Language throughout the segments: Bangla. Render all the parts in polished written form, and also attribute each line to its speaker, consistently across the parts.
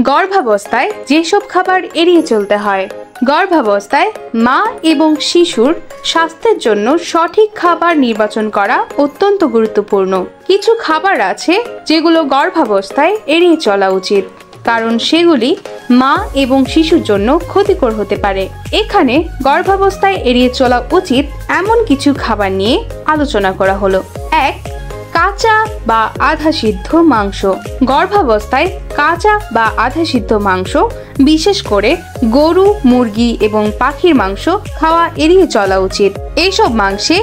Speaker 1: গর্ভাবস্থায় যেসব খাবার এড়িয়ে চলতে হয়। গর্ভাবস্থায় মা এবং শিশুর স্বাস্থ্যের জন্য সঠিক খাবার নির্বাচন করা অত্যন্ত গুরুত্বপূর্ণ। কিছু খাবার আছে যেগুলো গর্ভাবস্থায় এড়িয়ে চলা উচিত, কারণ সেগুলি মা এবং শিশুর জন্য ক্ষতিকর হতে পারে। এখানে গর্ভাবস্থায় এড়িয়ে চলা উচিত এমন কিছু খাবার নিয়ে আলোচনা করা হলো। 1. কাঁচা বা আধা সিদ্ধ মাংস। গর্ভাবস্থায় কাঁচা বা আধা সিদ্ধ মাংস, বিশেষ করে গরু, মুরগি এবং পাখির মাংস খাওয়া এড়িয়ে চলা উচিত। এইসব মাংসে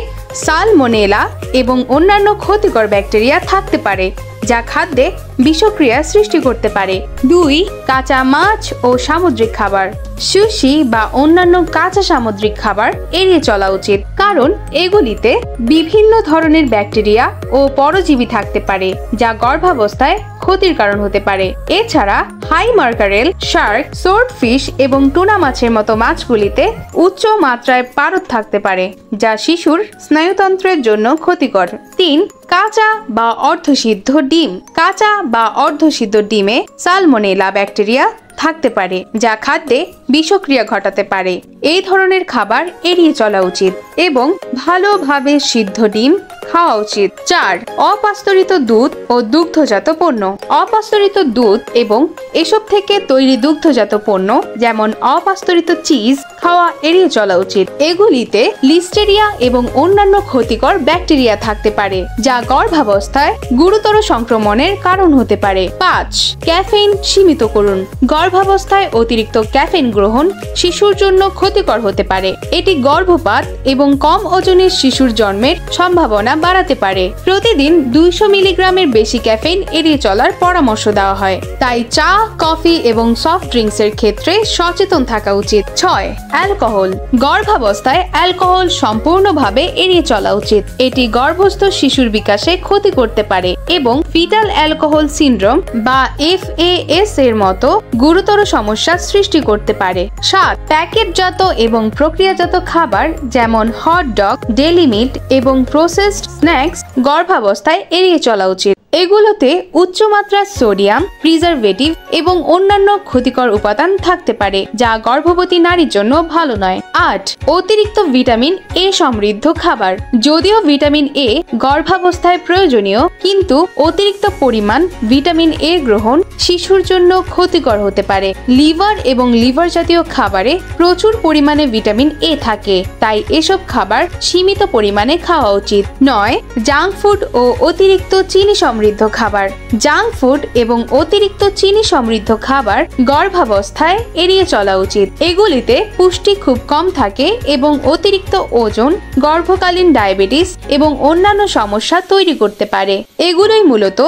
Speaker 1: সালমোনেলা এবং অন্যান্য ক্ষতিকর ব্যাকটেরিয়া থাকতে পারে, যা খাদ্যে বিষক্রিয়া সৃষ্টি করতে পারে। 2. কাঁচা মাছ ও সামুদ্রিক খাবার। সুশি বা অন্যান্য কাঁচা সামুদ্রিক খাবার এড়িয়ে চলা উচিত, কারণ এগুলিতে বিভিন্ন ধরনের ব্যাকটেরিয়া ও পরজীবী থাকতে পারে, যা গর্ভাবস্থায় ক্ষতির কারণ হতে পারে। এছাড়া হাই মার্কারেল, শার্ক, সোর্ডফিশ এবং টুনা মাছের মতো মাছগুলিতে উচ্চ মাত্রায় পারদ থাকতে পারে, যা শিশুর স্নায়ুতন্ত্রের জন্য ক্ষতিকর। 3. কাঁচা বা অর্ধসিদ্ধ ডিম। কাঁচা বা অর্ধসিদ্ধ ডিমে সালমোনেলা ব্যাকটেরিয়া থাকতে পারে, যা খাদ্যে বিষক্রিয়া ঘটাতে পারে। এই ধরনের খাবার এড়িয়ে চলা উচিত এবং ভালোভাবে সিদ্ধ ডিম খাওয়া উচিত। 4. অপাস্তরিত দুধ ও দুগ্ধজাত পণ্য। অপাস্তরিত দুধ এবং এসব থেকে তৈরি দুগ্ধজাত পণ্য যেমন অপাস্তরিত চিজ খাওয়া এড়িয়ে চলা উচিত। এগুলিতে লিস্টেরিয়া এবং অন্যান্য ক্ষতিকর ব্যাকটেরিয়া থাকতে পারে, যা গর্ভাবস্থায় গুরুতর সংক্রমণের কারণ হতে পারে। 5. ক্যাফেইন সীমিত করুন। গর্ভাবস্থায় অতিরিক্ত ক্যাফেইন গ্রহণ শিশুর জন্য ক্ষতিকর হতে পারে। এটি গর্ভপাত এবং কম ওজনের শিশুর জন্মের সম্ভাবনা বাড়াতে পারে। প্রতিদিন 200 মিলিগ্রামের বেশি ক্যাফেইন এড়িয়ে চলার পরামর্শ দেওয়া হয়, তাই চা, কফি এবং সফট ড্রিঙ্কসের ক্ষেত্রে সচেতন থাকা উচিত। 6. অ্যালকোহল। গর্ভাবস্থায় অ্যালকোহল সম্পূর্ণভাবে এড়িয়ে চলা উচিত। এটি গর্ভস্থ শিশুর বিকাশে ক্ষতি করতে পারে এবং ফিটাল অ্যালকোহল সিনড্রোম বা FAS এর মতো গুরুতর সমস্যা সৃষ্টি করতে পারে। 7. প্যাকেটজাত এবং প্রক্রিয়াজাত খাবার যেমন হট ডগ, ডেলি মিট এবং প্রসেসড স্ন্যাক্স গর্ভাবস্থায় এড়িয়ে চলা উচিত। এগুলোতে উচ্চমাত্রার সোডিয়াম, প্রিজারভেটিভ এবং অন্যান্য ক্ষতিকর উপাদান থাকতে পারে, যা গর্ভবতী নারীর জন্য ভালো নয়। 8. অতিরিক্ত ভিটামিন এ সমৃদ্ধ খাবার। যদিও ভিটামিন এ গর্ভাবস্থায় প্রয়োজনীয়, কিন্তু অতিরিক্ত পরিমাণ ভিটামিন এ গ্রহণ শিশুর জন্য ক্ষতিকর হতে পারে। লিভার এবং লিভার জাতীয় খাবারে প্রচুর পরিমাণে ভিটামিন এ থাকে, তাই এসব খাবার সীমিত পরিমাণে খাওয়া উচিত। 9. জাঙ্ক ফুড ও অতিরিক্ত চিনি সমৃদ্ধ খাবার। জাঙ্ক ফুড এবং অতিরিক্ত চিনি সমৃদ্ধ খাবার গর্ভাবস্থায় এড়িয়ে চলা উচিত। এগুলিতে পুষ্টি খুব কম থাকে এবং অতিরিক্ত ওজন, গর্ভকালীন ডায়াবেটিস এবং অন্যান্য সমস্যা তৈরি করতে পারে। এগুলোই মূলত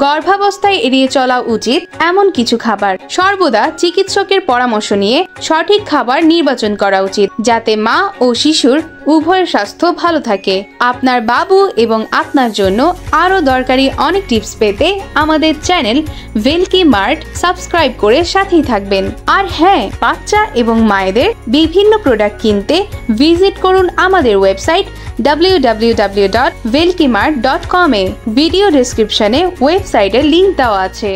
Speaker 1: গর্ভাবস্থায় এড়িয়ে চলা উচিত এমন কিছু খাবার। সর্বদা চিকিৎসকের পরামর্শ নিয়ে সঠিক খাবার নির্বাচন করা উচিত, যাতে মা ও শিশুর উভয়ের স্বাস্থ্য ভালো থাকে। আপনার বাবু এবং আপনার জন্য আরো দরকারি অনেক টিপস পেতে আমাদের চ্যানেল ভেলকি মার্ট সাবস্ক্রাইব করে সাথেই থাকবেন। আর হ্যাঁ, বাচ্চা এবং মায়েদের বিভিন্ন প্রোডাক্ট কিনতে ভিজিট করুন আমাদের ওয়েবসাইট www.velkimart.com এ। ভিডিও ডেসক্রিপশনে ওয়েবসাইটের লিংক দেওয়া আছে।